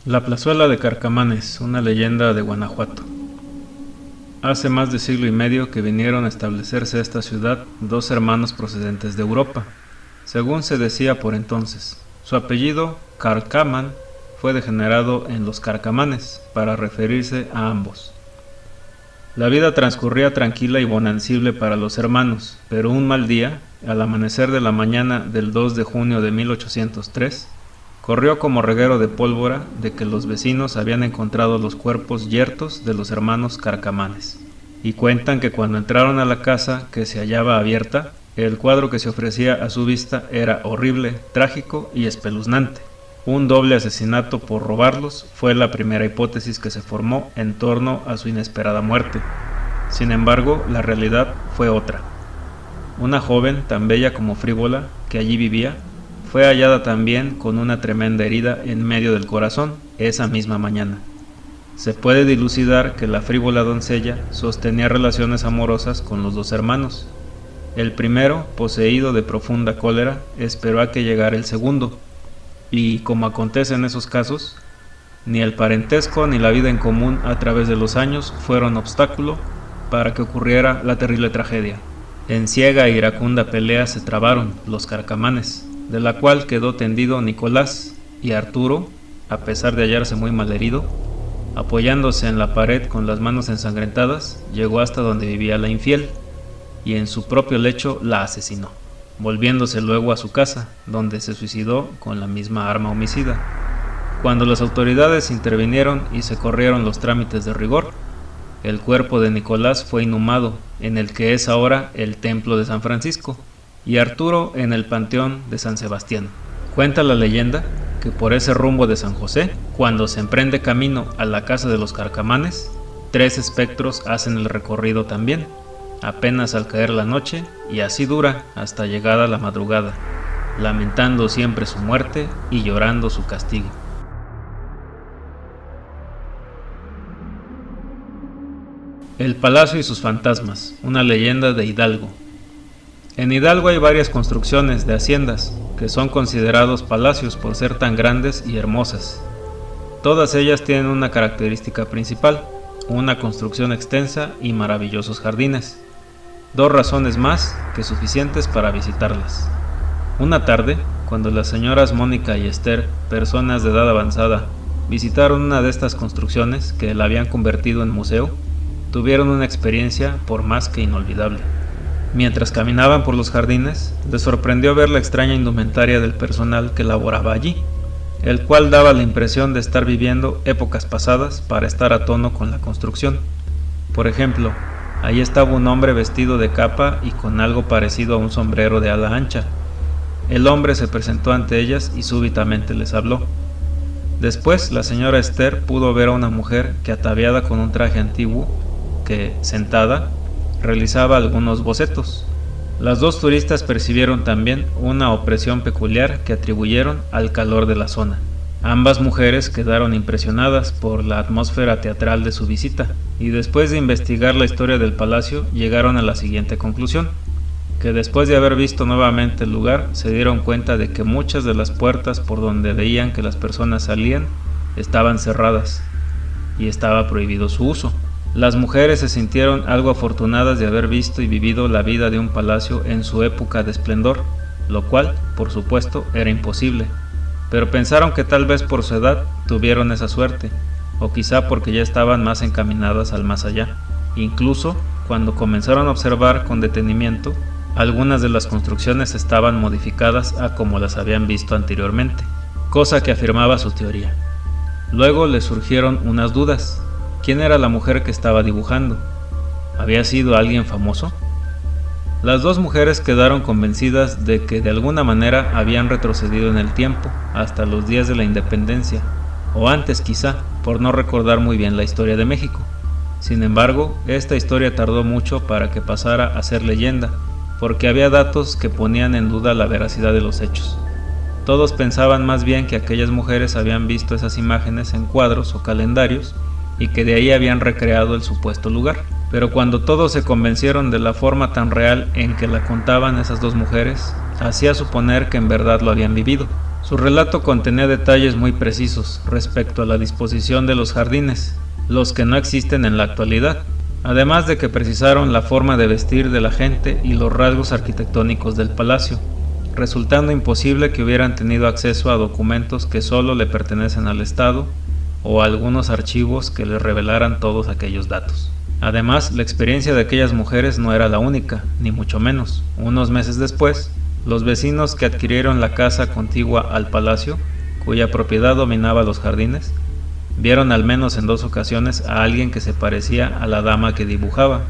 La plazuela de Carcamanes, una leyenda de Guanajuato. Hace más de siglo y medio que vinieron a establecerse esta ciudad dos hermanos procedentes de Europa, según se decía por entonces. Su apellido, Carcaman, fue degenerado en los Carcamanes, para referirse a ambos. La vida transcurría tranquila y bonancible para los hermanos, pero un mal día, al amanecer de la mañana del 2 de junio de 1803, corrió como reguero de pólvora de que los vecinos habían encontrado los cuerpos yertos de los hermanos Carcamanes, y cuentan que cuando entraron a la casa, que se hallaba abierta, el cuadro que se ofrecía a su vista era horrible, trágico y espeluznante. Un doble asesinato por robarlos fue la primera hipótesis que se formó en torno a su inesperada muerte. Sin embargo, la realidad fue otra. Una joven, tan bella como frívola, que allí vivía, fue hallada también con una tremenda herida en medio del corazón esa misma mañana. Se puede dilucidar que la frívola doncella sostenía relaciones amorosas con los dos hermanos. El primero, poseído de profunda cólera, esperó a que llegara el segundo, y, como acontece en esos casos, ni el parentesco ni la vida en común a través de los años fueron obstáculo para que ocurriera la terrible tragedia. En ciega e iracunda pelea se trabaron los Carcamanes, de la cual quedó tendido Nicolás, y Arturo, a pesar de hallarse muy malherido, apoyándose en la pared con las manos ensangrentadas, llegó hasta donde vivía la infiel, y en su propio lecho la asesinó, volviéndose luego a su casa, donde se suicidó con la misma arma homicida. Cuando las autoridades intervinieron y se corrieron los trámites de rigor, el cuerpo de Nicolás fue inhumado en el que es ahora el templo de San Francisco, y Arturo en el panteón de San Sebastián. Cuenta la leyenda que por ese rumbo de San José, cuando se emprende camino a la casa de los Carcamanes, tres espectros hacen el recorrido también, apenas al caer la noche, y así dura hasta llegada la madrugada, lamentando siempre su muerte y llorando su castigo. El palacio y sus fantasmas, una leyenda de Hidalgo. En Hidalgo hay varias construcciones de haciendas, que son considerados palacios por ser tan grandes y hermosas. Todas ellas tienen una característica principal, una construcción extensa y maravillosos jardines. Dos razones más que suficientes para visitarlas. Una tarde, cuando las señoras Mónica y Esther, personas de edad avanzada, visitaron una de estas construcciones que la habían convertido en museo, tuvieron una experiencia por más que inolvidable. Mientras caminaban por los jardines, les sorprendió ver la extraña indumentaria del personal que laboraba allí, el cual daba la impresión de estar viviendo épocas pasadas para estar a tono con la construcción. Por ejemplo, allí estaba un hombre vestido de capa y con algo parecido a un sombrero de ala ancha. El hombre se presentó ante ellas y súbitamente les habló. Después, la señora Esther pudo ver a una mujer que, ataviada con un traje antiguo, que, sentada, realizaba algunos bocetos. Las dos turistas percibieron también una opresión peculiar que atribuyeron al calor de la zona. Ambas mujeres quedaron impresionadas por la atmósfera teatral de su visita, y después de investigar la historia del palacio llegaron a la siguiente conclusión, que después de haber visto nuevamente el lugar se dieron cuenta de que muchas de las puertas por donde veían que las personas salían estaban cerradas, y estaba prohibido su uso. Las mujeres se sintieron algo afortunadas de haber visto y vivido la vida de un palacio en su época de esplendor, lo cual, por supuesto, era imposible, pero pensaron que tal vez por su edad tuvieron esa suerte, o quizá porque ya estaban más encaminadas al más allá. Incluso, cuando comenzaron a observar con detenimiento, algunas de las construcciones estaban modificadas a como las habían visto anteriormente, cosa que afirmaba su teoría. Luego les surgieron unas dudas. ¿Quién era la mujer que estaba dibujando? ¿Había sido alguien famoso? Las dos mujeres quedaron convencidas de que de alguna manera habían retrocedido en el tiempo, hasta los días de la independencia, o antes quizá, por no recordar muy bien la historia de México. Sin embargo, esta historia tardó mucho para que pasara a ser leyenda, porque había datos que ponían en duda la veracidad de los hechos. Todos pensaban más bien que aquellas mujeres habían visto esas imágenes en cuadros o calendarios, y que de ahí habían recreado el supuesto lugar. Pero cuando todos se convencieron de la forma tan real en que la contaban esas dos mujeres, hacía suponer que en verdad lo habían vivido. Su relato contenía detalles muy precisos respecto a la disposición de los jardines, los que no existen en la actualidad, además de que precisaron la forma de vestir de la gente y los rasgos arquitectónicos del palacio, resultando imposible que hubieran tenido acceso a documentos que solo le pertenecen al Estado o a algunos archivos que les revelaran todos aquellos datos. Además, la experiencia de aquellas mujeres no era la única, ni mucho menos. Unos meses después, los vecinos que adquirieron la casa contigua al palacio, cuya propiedad dominaba los jardines, vieron al menos en 2 ocasiones a alguien que se parecía a la dama que dibujaba,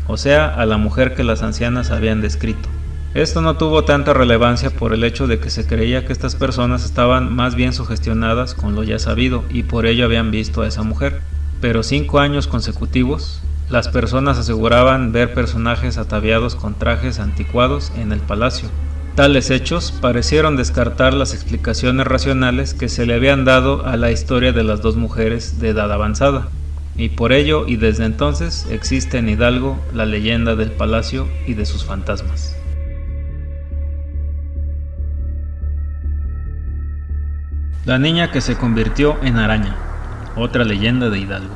o sea, a la mujer que las ancianas habían descrito. Esto no tuvo tanta relevancia por el hecho de que se creía que estas personas estaban más bien sugestionadas con lo ya sabido y por ello habían visto a esa mujer. Pero 5 años consecutivos, las personas aseguraban ver personajes ataviados con trajes anticuados en el palacio. Tales hechos parecieron descartar las explicaciones racionales que se le habían dado a la historia de las 2 mujeres de edad avanzada, y por ello y desde entonces existe en Hidalgo la leyenda del palacio y de sus fantasmas. La niña que se convirtió en araña, otra leyenda de Hidalgo.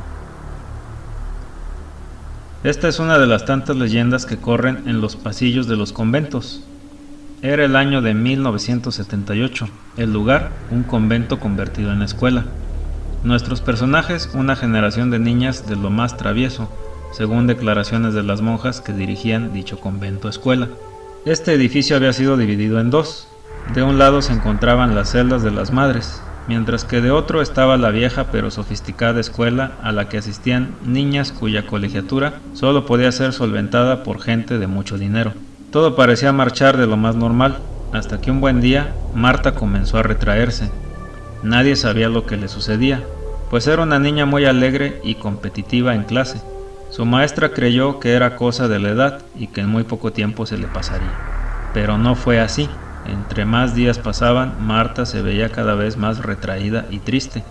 Esta es una de las tantas leyendas que corren en los pasillos de los conventos. Era el año de 1978, el lugar, un convento convertido en escuela. Nuestros personajes, una generación de niñas de lo más travieso, según declaraciones de las monjas que dirigían dicho convento escuela. Este edificio había sido dividido en 2. De un lado se encontraban las celdas de las madres, mientras que de otro estaba la vieja pero sofisticada escuela a la que asistían niñas cuya colegiatura solo podía ser solventada por gente de mucho dinero. Todo parecía marchar de lo más normal, hasta que un buen día Marta comenzó a retraerse. Nadie sabía lo que le sucedía, pues era una niña muy alegre y competitiva en clase. Su maestra creyó que era cosa de la edad y que en muy poco tiempo se le pasaría. Pero no fue así. Entre más días pasaban, Marta se veía cada vez más retraída y triste.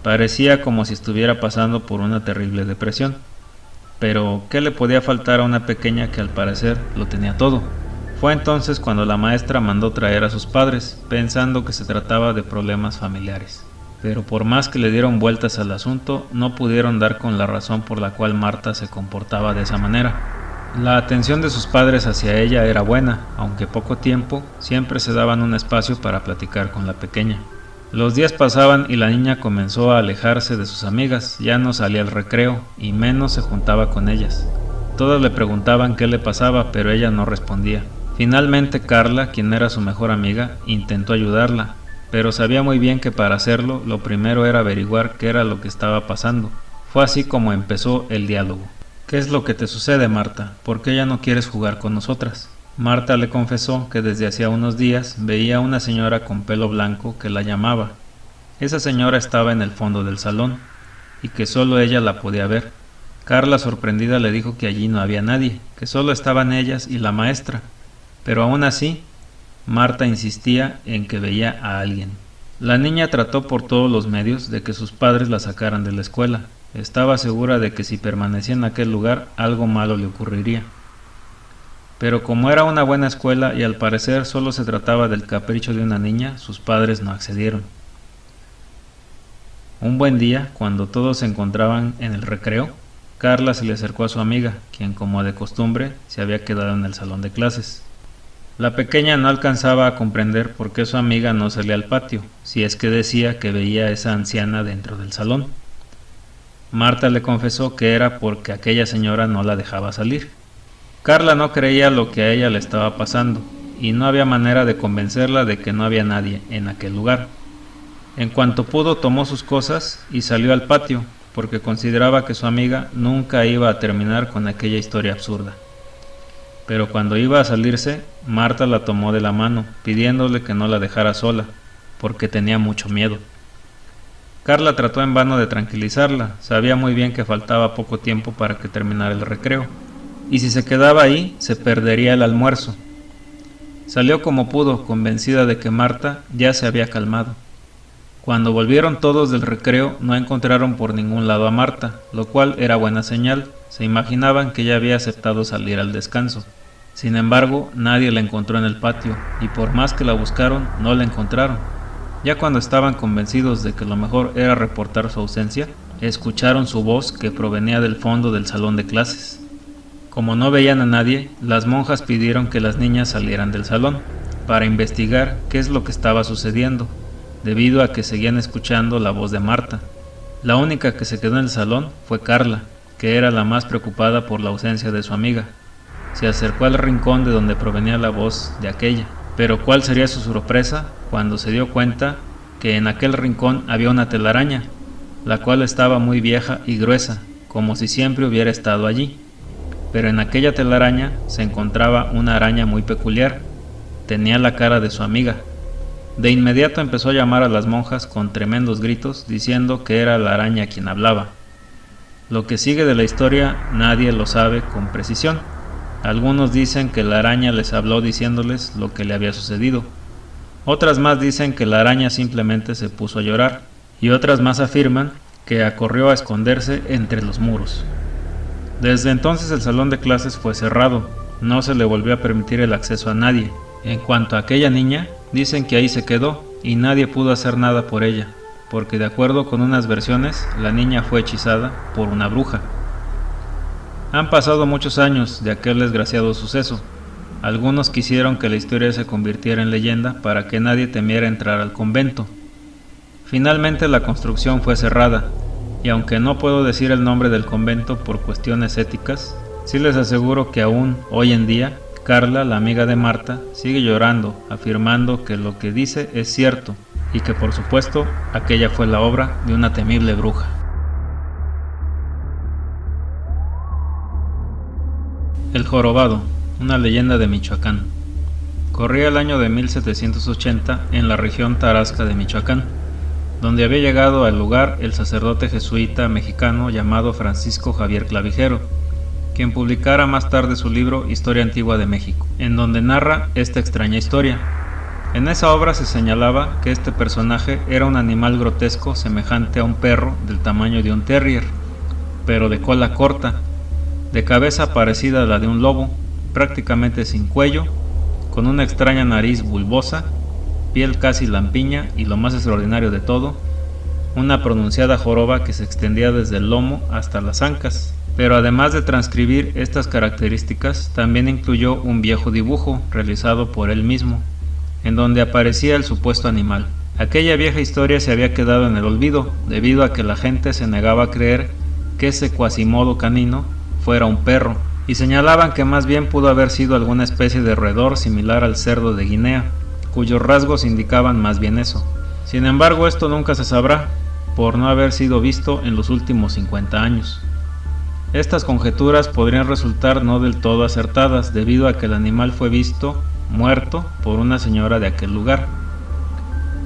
Parecía como si estuviera pasando por una terrible depresión. Pero, ¿qué le podía faltar a una pequeña que al parecer lo tenía todo? Fue entonces cuando la maestra mandó traer a sus padres, pensando que se trataba de problemas familiares. Pero por más que le dieron vueltas al asunto, no pudieron dar con la razón por la cual Marta se comportaba de esa manera. La atención de sus padres hacia ella era buena, aunque poco tiempo, siempre se daban un espacio para platicar con la pequeña. Los días pasaban y la niña comenzó a alejarse de sus amigas, ya no salía al recreo y menos se juntaba con ellas. Todas le preguntaban qué le pasaba, pero ella no respondía. Finalmente Carla, quien era su mejor amiga, intentó ayudarla, pero sabía muy bien que para hacerlo lo primero era averiguar qué era lo que estaba pasando. Fue así como empezó el diálogo. ¿Qué es lo que te sucede, Marta? ¿Por qué ya no quieres jugar con nosotras? Marta le confesó que desde hacía unos días veía a una señora con pelo blanco que la llamaba. Esa señora estaba en el fondo del salón y que solo ella la podía ver. Carla, sorprendida, le dijo que allí no había nadie, que solo estaban ellas y la maestra. Pero aún así, Marta insistía en que veía a alguien. La niña trató por todos los medios de que sus padres la sacaran de la escuela. Estaba segura de que si permanecía en aquel lugar, algo malo le ocurriría. Pero como era una buena escuela y al parecer solo se trataba del capricho de una niña, sus padres no accedieron. Un buen día, cuando todos se encontraban en el recreo, Carla se le acercó a su amiga, quien como de costumbre se había quedado en el salón de clases. La pequeña no alcanzaba a comprender por qué su amiga no salía al patio, si es que decía que veía a esa anciana dentro del salón. Marta le confesó que era porque aquella señora no la dejaba salir. Carla no creía lo que a ella le estaba pasando, y no había manera de convencerla de que no había nadie en aquel lugar. En cuanto pudo, tomó sus cosas y salió al patio, porque consideraba que su amiga nunca iba a terminar con aquella historia absurda. Pero cuando iba a salirse, Marta la tomó de la mano, pidiéndole que no la dejara sola, porque tenía mucho miedo. Carla trató en vano de tranquilizarla, sabía muy bien que faltaba poco tiempo para que terminara el recreo, y si se quedaba ahí, se perdería el almuerzo. Salió como pudo, convencida de que Marta ya se había calmado. Cuando volvieron todos del recreo, no encontraron por ningún lado a Marta, lo cual era buena señal. Se imaginaban que ya había aceptado salir al descanso. Sin embargo, nadie la encontró en el patio, y por más que la buscaron, no la encontraron. Ya cuando estaban convencidos de que lo mejor era reportar su ausencia, escucharon su voz que provenía del fondo del salón de clases. Como no veían a nadie, las monjas pidieron que las niñas salieran del salón para investigar qué es lo que estaba sucediendo, debido a que seguían escuchando la voz de Marta. La única que se quedó en el salón fue Carla, que era la más preocupada por la ausencia de su amiga. Se acercó al rincón de donde provenía la voz de aquella, pero cuál sería su sorpresa cuando se dio cuenta que en aquel rincón había una telaraña, la cual estaba muy vieja y gruesa, como si siempre hubiera estado allí. Pero en aquella telaraña se encontraba una araña muy peculiar. Tenía la cara de su amiga. De inmediato empezó a llamar a las monjas con tremendos gritos, diciendo que era la araña quien hablaba. Lo que sigue de la historia nadie lo sabe con precisión. Algunos dicen que la araña les habló diciéndoles lo que le había sucedido. Otras más dicen que la araña simplemente se puso a llorar, y otras más afirman que acorrió a esconderse entre los muros. Desde entonces el salón de clases fue cerrado, no se le volvió a permitir el acceso a nadie. En cuanto a aquella niña, dicen que ahí se quedó y nadie pudo hacer nada por ella, porque de acuerdo con unas versiones, la niña fue hechizada por una bruja. Han pasado muchos años de aquel desgraciado suceso. Algunos quisieron que la historia se convirtiera en leyenda para que nadie temiera entrar al convento. Finalmente la construcción fue cerrada, y aunque no puedo decir el nombre del convento por cuestiones éticas, sí les aseguro que aún hoy en día, Carla, la amiga de Marta, sigue llorando, afirmando que lo que dice es cierto, y que por supuesto aquella fue la obra de una temible bruja. El jorobado, una leyenda de Michoacán. Corría el año de 1780 en la región Tarasca de Michoacán, donde había llegado al lugar el sacerdote jesuita mexicano llamado Francisco Javier Clavijero, quien publicara más tarde su libro Historia Antigua de México, en donde narra esta extraña historia. En esa obra se señalaba que este personaje era un animal grotesco semejante a un perro del tamaño de un terrier, pero de cola corta, de cabeza parecida a la de un lobo, prácticamente sin cuello, con una extraña nariz bulbosa, piel casi lampiña y lo más extraordinario de todo, una pronunciada joroba que se extendía desde el lomo hasta las ancas. Pero además de transcribir estas características, también incluyó un viejo dibujo realizado por él mismo, en donde aparecía el supuesto animal. Aquella vieja historia se había quedado en el olvido, debido a que la gente se negaba a creer que ese cuasimodo canino fuera un perro, y señalaban que más bien pudo haber sido alguna especie de roedor similar al cerdo de Guinea, cuyos rasgos indicaban más bien eso. Sin embargo, esto nunca se sabrá, por no haber sido visto en los últimos 50 años. Estas conjeturas podrían resultar no del todo acertadas, debido a que el animal fue visto muerto por una señora de aquel lugar.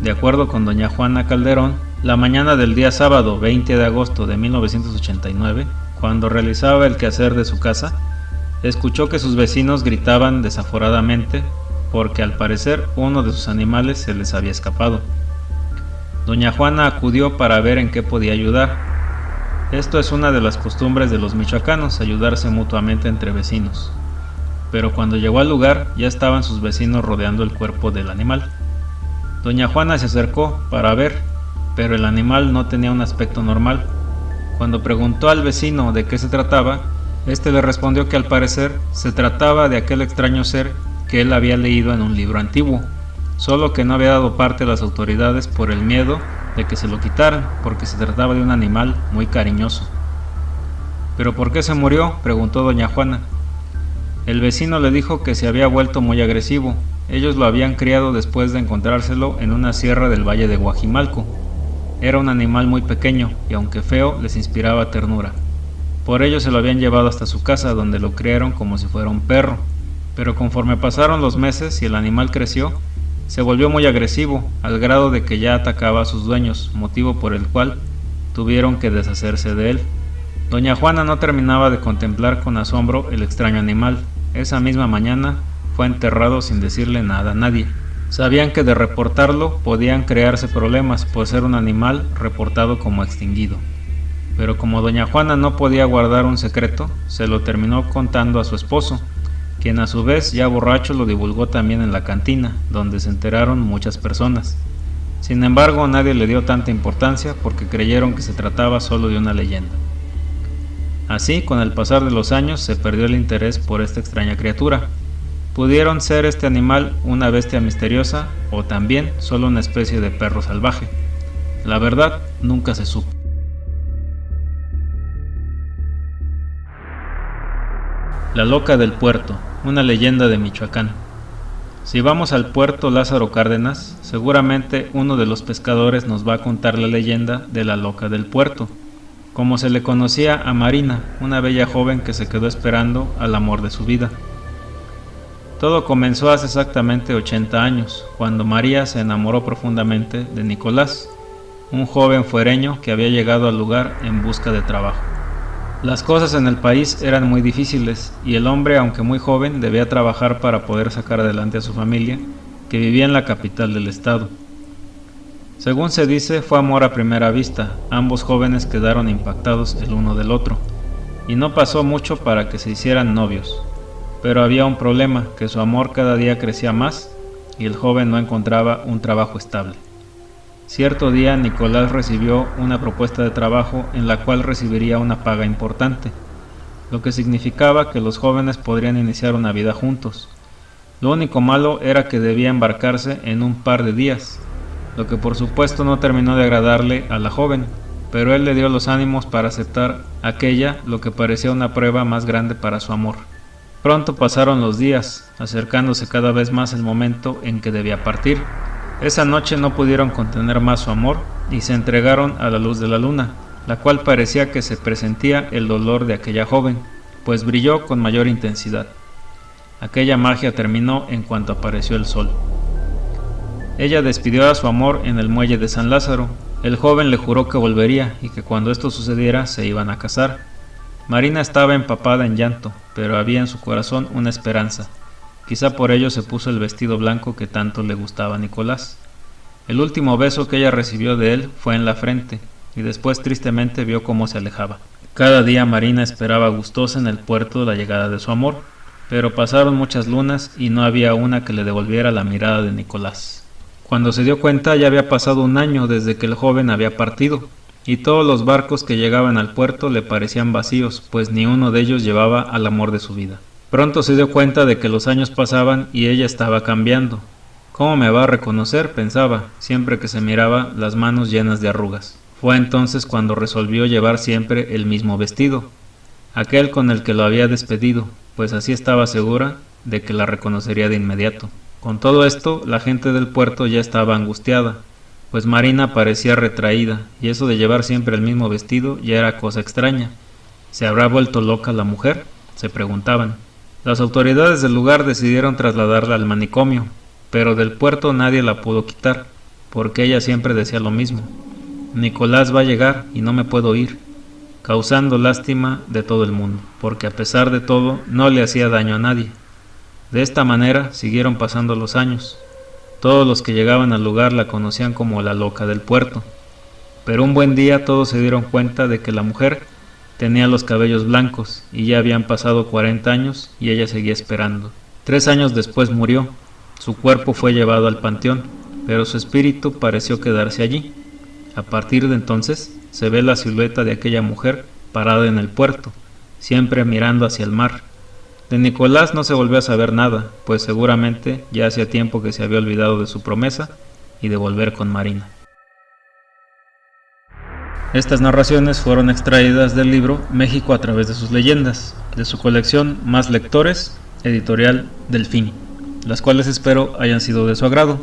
De acuerdo con doña Juana Calderón, la mañana del día sábado 20 de agosto de 1989, cuando realizaba el quehacer de su casa, escuchó que sus vecinos gritaban desaforadamente porque al parecer uno de sus animales se les había escapado. Doña Juana acudió para ver en qué podía ayudar. Esto es una de las costumbres de los michoacanos, ayudarse mutuamente entre vecinos. Pero cuando llegó al lugar ya estaban sus vecinos rodeando el cuerpo del animal. Doña Juana se acercó para ver, pero el animal no tenía un aspecto normal. Cuando preguntó al vecino de qué se trataba, este le respondió que al parecer se trataba de aquel extraño ser que él había leído en un libro antiguo, solo que no había dado parte a las autoridades por el miedo de que se lo quitaran, porque se trataba de un animal muy cariñoso. ¿Pero por qué se murió?, preguntó doña Juana. El vecino le dijo que se había vuelto muy agresivo. Ellos lo habían criado después de encontrárselo en una sierra del valle de Guajimalco. Era un animal muy pequeño y aunque feo les inspiraba ternura. Por ello se lo habían llevado hasta su casa, donde lo criaron como si fuera un perro. Pero conforme pasaron los meses y el animal creció, se volvió muy agresivo, al grado de que ya atacaba a sus dueños, motivo por el cual tuvieron que deshacerse de él. Doña Juana no terminaba de contemplar con asombro el extraño animal. Esa misma mañana fue enterrado sin decirle nada a nadie. Sabían que de reportarlo podían crearse problemas por ser un animal reportado como extinguido. Pero como doña Juana no podía guardar un secreto, se lo terminó contando a su esposo, quien a su vez, ya borracho, lo divulgó también en la cantina, donde se enteraron muchas personas. Sin embargo, nadie le dio tanta importancia porque creyeron que se trataba solo de una leyenda. Así, con el pasar de los años, se perdió el interés por esta extraña criatura. Pudieron ser este animal una bestia misteriosa o también solo una especie de perro salvaje. La verdad, nunca se supo. La loca del puerto, una leyenda de Michoacán. Si vamos al puerto Lázaro Cárdenas, seguramente uno de los pescadores nos va a contar la leyenda de la loca del puerto, como se le conocía a Marina, una bella joven que se quedó esperando al amor de su vida. Todo comenzó hace exactamente 80 años, cuando María se enamoró profundamente de Nicolás, un joven fuereño que había llegado al lugar en busca de trabajo. Las cosas en el país eran muy difíciles y el hombre, aunque muy joven, debía trabajar para poder sacar adelante a su familia, que vivía en la capital del estado. Según se dice, fue amor a primera vista, ambos jóvenes quedaron impactados el uno del otro, y no pasó mucho para que se hicieran novios. Pero había un problema, que su amor cada día crecía más y el joven no encontraba un trabajo estable. Cierto día Nicolás recibió una propuesta de trabajo en la cual recibiría una paga importante, lo que significaba que los jóvenes podrían iniciar una vida juntos. Lo único malo era que debía embarcarse en un par de días, lo que por supuesto no terminó de agradarle a la joven, pero él le dio los ánimos para aceptar aquella, lo que parecía una prueba más grande para su amor. Pronto pasaron los días, acercándose cada vez más el momento en que debía partir. Esa noche no pudieron contener más su amor y se entregaron a la luz de la luna, la cual parecía que se presentía el dolor de aquella joven, pues brilló con mayor intensidad. Aquella magia terminó en cuanto apareció el sol. Ella despidió a su amor en el muelle de San Lázaro. El joven le juró que volvería y que cuando esto sucediera se iban a casar. Marina estaba empapada en llanto, pero había en su corazón una esperanza. Quizá por ello se puso el vestido blanco que tanto le gustaba a Nicolás. El último beso que ella recibió de él fue en la frente, y después tristemente vio cómo se alejaba. Cada día Marina esperaba gustosa en el puerto la llegada de su amor, pero pasaron muchas lunas y no había una que le devolviera la mirada de Nicolás. Cuando se dio cuenta ya había pasado un año desde que el joven había partido, y todos los barcos que llegaban al puerto le parecían vacíos, pues ni uno de ellos llevaba al amor de su vida. Pronto se dio cuenta de que los años pasaban y ella estaba cambiando. ¿Cómo me va a reconocer?, pensaba, siempre que se miraba las manos llenas de arrugas. Fue entonces cuando resolvió llevar siempre el mismo vestido, aquel con el que lo había despedido, pues así estaba segura de que la reconocería de inmediato. Con todo esto, la gente del puerto ya estaba angustiada, pues Marina parecía retraída, y eso de llevar siempre el mismo vestido ya era cosa extraña. ¿Se habrá vuelto loca la mujer?, se preguntaban. Las autoridades del lugar decidieron trasladarla al manicomio, pero del puerto nadie la pudo quitar, porque ella siempre decía lo mismo: Nicolás va a llegar y no me puedo ir, causando lástima de todo el mundo, porque a pesar de todo no le hacía daño a nadie. De esta manera siguieron pasando los años. Todos los que llegaban al lugar la conocían como la loca del puerto, pero un buen día todos se dieron cuenta de que la mujer tenía los cabellos blancos y ya habían pasado 40 años y ella seguía esperando. 3 años después murió. Su cuerpo fue llevado al panteón, pero su espíritu pareció quedarse allí. A partir de entonces se ve la silueta de aquella mujer parada en el puerto, siempre mirando hacia el mar. De Nicolás no se volvió a saber nada, pues seguramente ya hacía tiempo que se había olvidado de su promesa y de volver con Marina. Estas narraciones fueron extraídas del libro México a través de sus leyendas, de su colección Más Lectores, editorial Delfín, las cuales espero hayan sido de su agrado.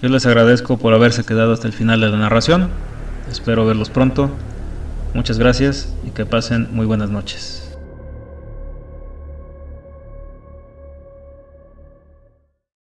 Yo les agradezco por haberse quedado hasta el final de la narración, espero verlos pronto, muchas gracias y que pasen muy buenas noches.